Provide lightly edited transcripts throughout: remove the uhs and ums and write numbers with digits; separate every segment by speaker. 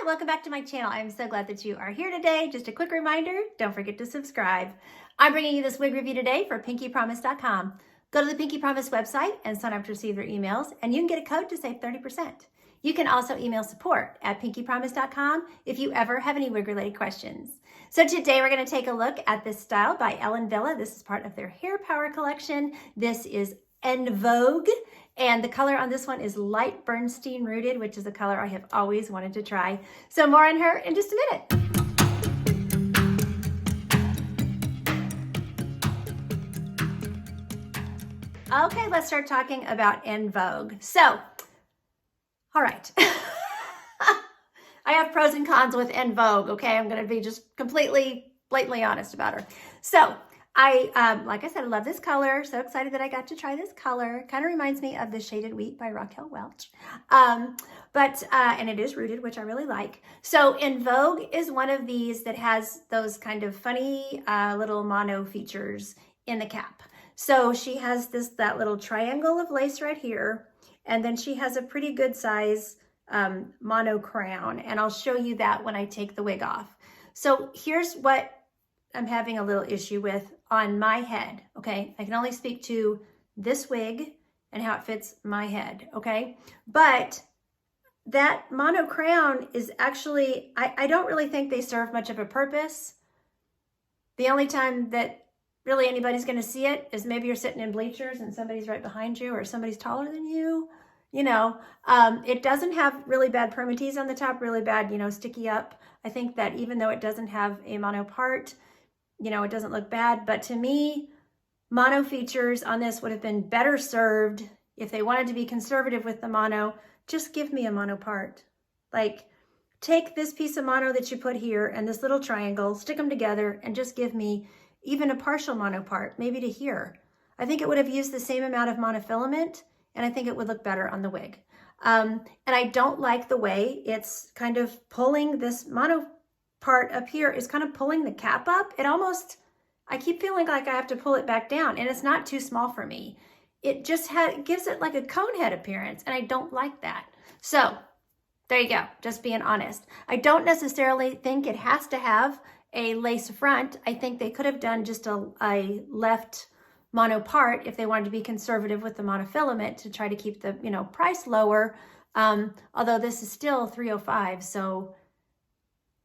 Speaker 1: welcome back to my channel. I'm so glad that you are here today. Just a quick reminder, don't forget to subscribe. I'm bringing you this wig review today for pinkypromise.com. Go to the Pinky Promise website and sign up to receive their emails, and you can get a code to save 30%. You can also email support at pinkypromise.com if you ever have any wig-related questions. So today we're going to take a look at this style by Wille. This is part of their Hair Power collection. This is en Vogue, and the color on this one is light Bernstein rooted, which is a color I have always wanted to try. So more on her in just a minute. Okay, let's start talking about en Vogue. So, all right. I have pros and cons with en Vogue, okay? I'm going to be just completely, blatantly honest about her. So, like I said, I love this color. So excited that I got to try this color. Kind of reminds me of the Shaded Wheat by Raquel Welch. And it is rooted, which I really like. So en Vogue is one of these that has those kind of funny little mono features in the cap. So she has that little triangle of lace right here. And then she has a pretty good size mono crown. And I'll show you that when I take the wig off. So here's what I'm having a little issue with on my head, okay? I can only speak to this wig and how it fits my head, okay? But that mono crown is actually, I don't really think they serve much of a purpose. The only time that really anybody's gonna see it is maybe you're sitting in bleachers and somebody's right behind you or somebody's taller than you. You know, it doesn't have really bad permatease on the top, really bad, sticky up. I think that even though it doesn't have a mono part, it doesn't look bad, but to me, mono features on this would have been better served if they wanted to be conservative with the mono. Just give me a mono part. Like, take this piece of mono that you put here and this little triangle, stick them together, and just give me even a partial mono part, maybe to here. I think it would have used the same amount of monofilament, and I think it would look better on the wig. And I don't like the way it's kind of pulling this mono part up here is kind of pulling the cap up. It almost, I keep feeling like I have to pull it back down, and it's not too small for me. It just gives it like a cone head appearance, and I don't like that. So there you go, just being honest. I don't necessarily think it has to have a lace front. I think they could have done just a left mono part if they wanted to be conservative with the monofilament to try to keep the price lower. Although this is still $305, so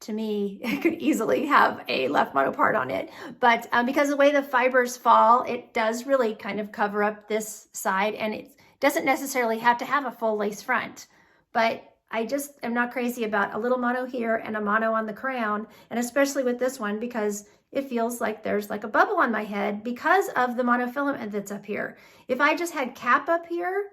Speaker 1: to me, it could easily have a left mono part on it. But because of the way the fibers fall, it does really kind of cover up this side, and it doesn't necessarily have to have a full lace front. But I just am not crazy about a little mono here and a mono on the crown, and especially with this one because it feels like there's like a bubble on my head because of the monofilament that's up here. If I just had cap up here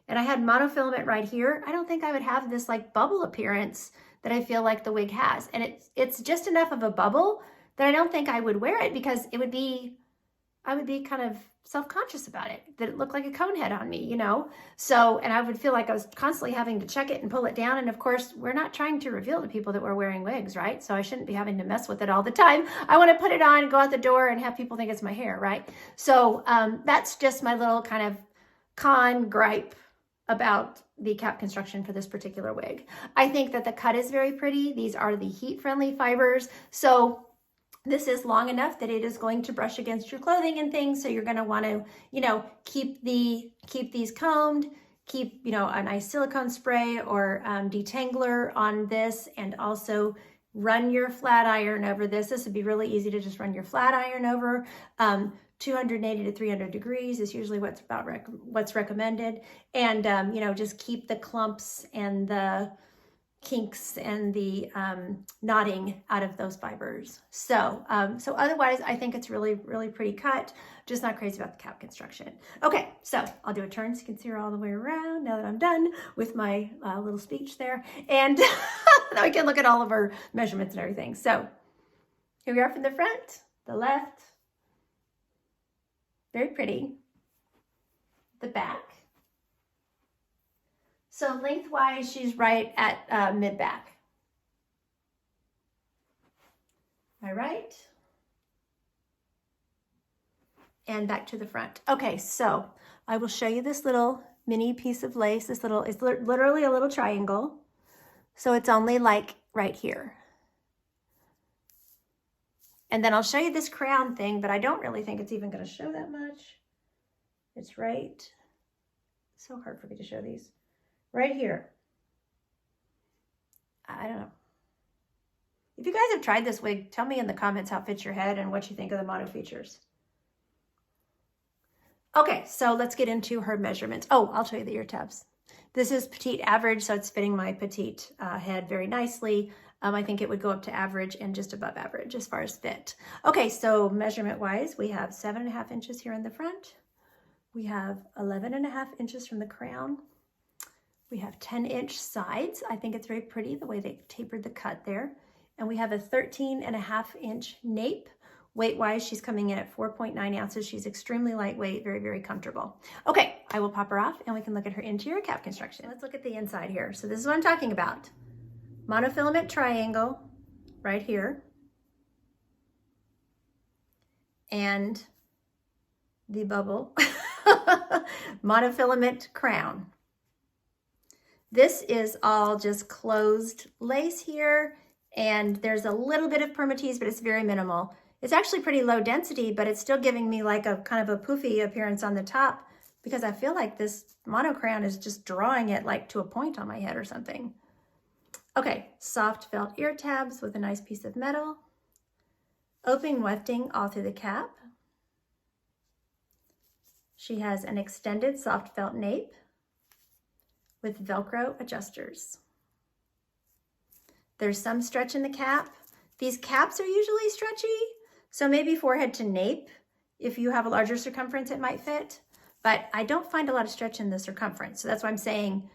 Speaker 1: and I had monofilament right here, I don't think I would have this like bubble appearance that I feel like the wig has. And it's just enough of a bubble that I don't think I would wear it because I would be kind of self-conscious about it, that it looked like a cone head on me, So, and I would feel like I was constantly having to check it and pull it down. And of course, we're not trying to reveal to people that we're wearing wigs, right? So I shouldn't be having to mess with it all the time. I want to put it on and go out the door and have people think it's my hair, right? So that's just my little kind of con gripe about the cap construction for this particular wig. I think that the cut is very pretty. These are the heat-friendly fibers. So this is long enough that it is going to brush against your clothing and things. So you're going to want to, keep these combed, keep, a nice silicone spray or detangler on this, and also run your flat iron over this. This would be really easy to just run your flat iron over. 280 to 300 degrees is usually what's recommended. And, just keep the clumps and the kinks and the knotting out of those fibers. So otherwise, I think it's really, really pretty cut. Just not crazy about the cap construction. Okay, so I'll do a turn so you can see her all the way around now that I'm done with my little speech there. And now we can look at all of her measurements and everything. So here we are from the front, the left. Very pretty. The back. So lengthwise, she's right at mid-back. All right. And back to the front. Okay, so I will show you this little mini piece of lace. It's literally a little triangle. So it's only like right here. And then I'll show you this crown thing, but I don't really think it's even going to show that much. It's right, so hard for me to show these, right here. I don't know. If you guys have tried this wig, tell me in the comments how it fits your head and what you think of the mono features. Okay, so let's get into her measurements. Oh, I'll show you the ear tabs. This is petite average, so it's fitting my petite head very nicely. I think it would go up to average and just above average as far as fit. Okay, so measurement-wise, we have 7.5 inches here in the front. We have 11.5 inches from the crown. We have 10-inch sides. I think it's very pretty the way they tapered the cut there. And we have a 13.5-inch nape. Weight-wise, she's coming in at 4.9 ounces. She's extremely lightweight, very, very comfortable. Okay, I will pop her off and we can look at her interior cap construction. Let's look at the inside here. So this is what I'm talking about. Monofilament triangle right here. And the bubble. Monofilament crown. This is all just closed lace here. And there's a little bit of permatease, but it's very minimal. It's actually pretty low density, but it's still giving me like a kind of a poofy appearance on the top because I feel like this mono crown is just drawing it like to a point on my head or something. Okay, soft felt ear tabs with a nice piece of metal. Open wefting all through the cap. She has an extended soft felt nape with Velcro adjusters. There's some stretch in the cap. These caps are usually stretchy, so maybe forehead to nape. If you have a larger circumference, it might fit, but I don't find a lot of stretch in the circumference. So that's why I'm saying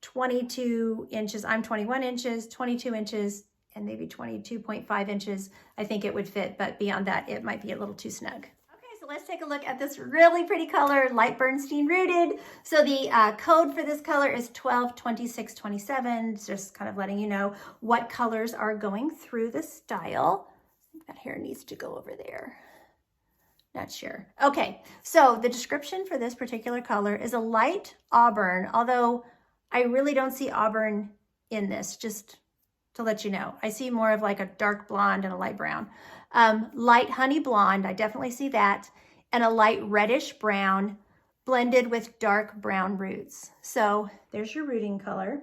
Speaker 1: 22 inches. I'm 21 inches, 22 inches, and maybe 22.5 inches. I think it would fit, but beyond that, it might be a little too snug. Okay, so let's take a look at this really pretty color, light Bernstein rooted. So the code for this color is 122627. Just kind of letting you know what colors are going through the style. That hair needs to go over there. Not sure. Okay, so the description for this particular color is a light auburn, although I really don't see auburn in this, just to let you know. I see more of like a dark blonde and a light brown. Light honey blonde, I definitely see that, and a light reddish brown blended with dark brown roots. So there's your rooting color.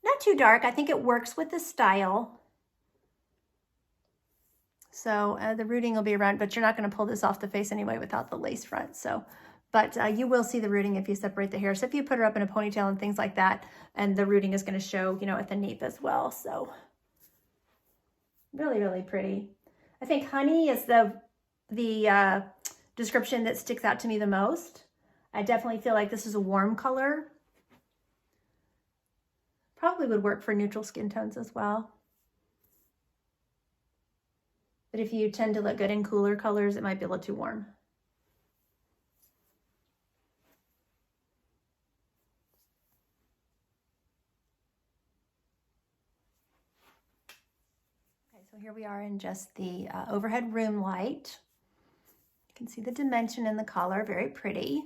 Speaker 1: Not too dark. I think it works with the style. So the rooting will be around, but you're not going to pull this off the face anyway without the lace front. So, but you will see the rooting if you separate the hair. So if you put her up in a ponytail and things like that, and the rooting is going to show, you know, at the nape as well. So really, really pretty. I think honey is the description that sticks out to me the most. I definitely feel like this is a warm color. Probably would work for neutral skin tones as well. But if you tend to look good in cooler colors, it might be a little too warm. Okay, so here we are in just the overhead room light. You can see the dimension in the collar, very pretty.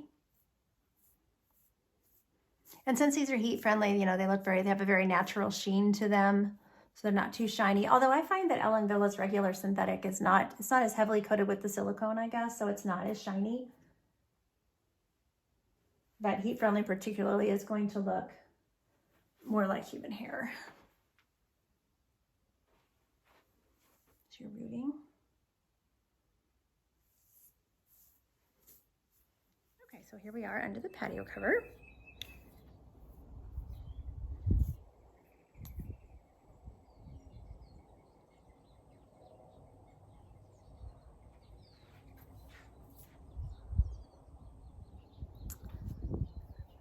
Speaker 1: And since these are heat friendly, you know, they have a very natural sheen to them. So they're not too shiny. Although I find that Ellen Villa's regular synthetic is not, it's not as heavily coated with the silicone, I guess, so it's not as shiny. But heat friendly particularly is going to look more like human hair. There's your rooting. Okay, so here we are under the patio cover.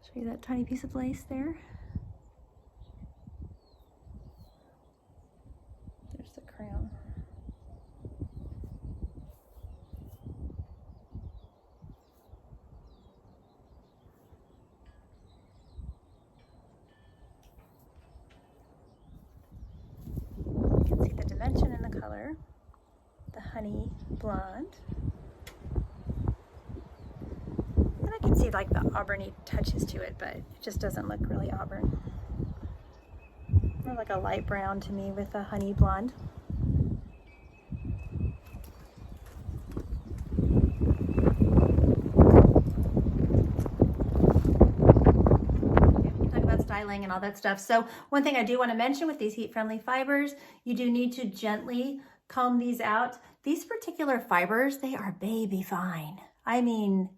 Speaker 1: Show you that tiny piece of lace there. There's the crown. You can see the dimension in the color, the honey blonde. I can see like the auburny touches to it, but it just doesn't look really auburn. More like a light brown to me with a honey blonde. Styling and all that stuff. So one thing I do want to mention with these heat-friendly fibers, you do need to gently comb these out. These particular fibers, they are baby fine. I mean,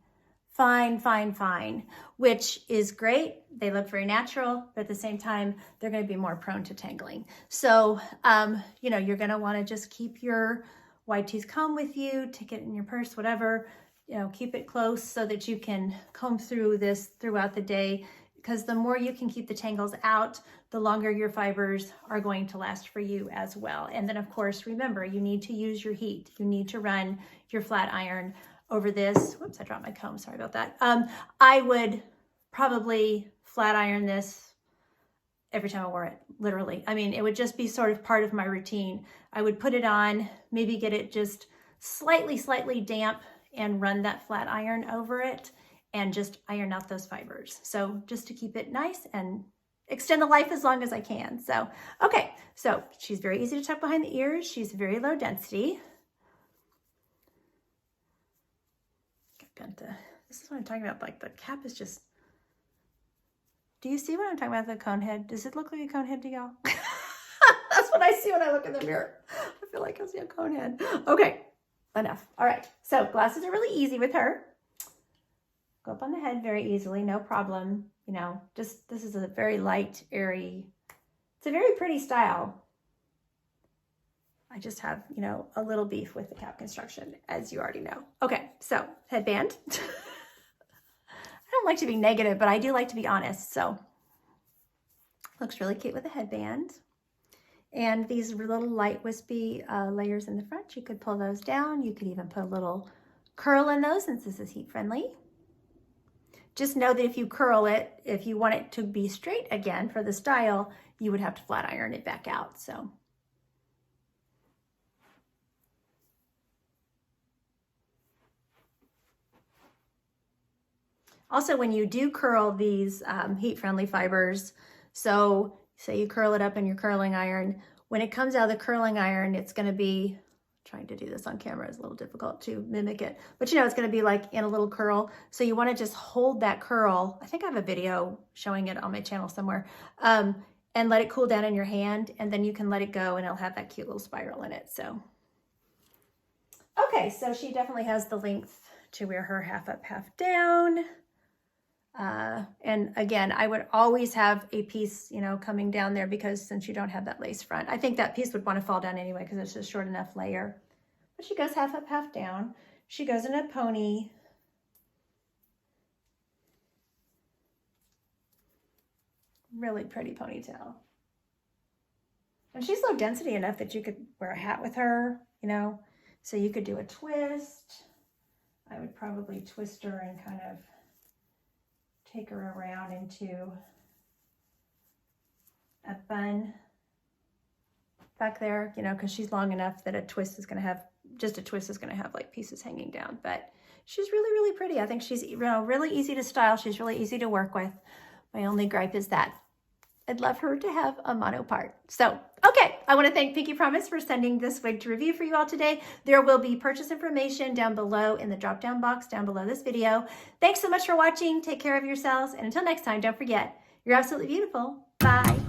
Speaker 1: fine, fine, fine, which is great. They look very natural, but at the same time, they're going to be more prone to tangling. So, you know, you're going to want to just keep your wide tooth comb with you, take it in your purse, whatever, you know, keep it close so that you can comb through this throughout the day, because the more you can keep the tangles out, the longer your fibers are going to last for you as well. And then of course, remember, you need to use your heat. You need to run your flat iron over this. Whoops, I dropped my comb, sorry about that. I would probably flat iron this every time I wore it, literally. I mean, it would just be sort of part of my routine. I would put it on, maybe get it just slightly damp and run that flat iron over it and just iron out those fibers. So just to keep it nice and extend the life as long as I can. So, okay, so she's very easy to tuck behind the ears. She's very low density. This is what I'm talking about. Like the cap is just, do you see what I'm talking about, the cone head? Does it look like a cone head to y'all? That's what I see when I look in the mirror. I feel like I see a cone head. Okay, enough. All right, so glasses are really easy with her. Go up on the head very easily, no problem. You know, just, this is a very light, airy, it's a very pretty style. I just have, you know, a little beef with the cap construction, as you already know. Okay, so headband. I don't like to be negative, but I do like to be honest. So looks really cute with a headband. And these little light wispy layers in the front, you could pull those down. You could even put a little curl in those since this is heat friendly. Just know that if you curl it, if you want it to be straight again for the style, you would have to flat iron it back out. So. Also, when you do curl these heat-friendly fibers, so say you curl it up in your curling iron, when it comes out of the curling iron, it's going to be, trying to do this on camera is a little difficult to mimic it, but you know, it's going to be like in a little curl. So you want to just hold that curl. I think I have a video showing it on my channel somewhere, and let it cool down in your hand, and then you can let it go and it'll have that cute little spiral in it. So, okay, so she definitely has the length to wear her half up, half down. And again, I would always have a piece, you know, coming down there, because since you don't have that lace front, I think that piece would want to fall down anyway because it's just short enough layer. But she goes half up, half down. She goes in a pony. Really pretty ponytail. And she's low density enough that you could wear a hat with her, you know, so you could do a twist. I would probably twist her and kind of take her around into a bun back there, you know, because she's long enough that a twist is going to have, just a twist is going to have like pieces hanging down. But she's really, really pretty. I think she's, you know, really easy to style. She's really easy to work with. My only gripe is that I'd love her to have a mono part. So, okay, I want to thank Pinky Promise for sending this wig to review for you all today. There will be purchase information down below in the drop-down box down below this video. Thanks so much for watching. Take care of yourselves. And until next time, don't forget, you're absolutely beautiful. Bye.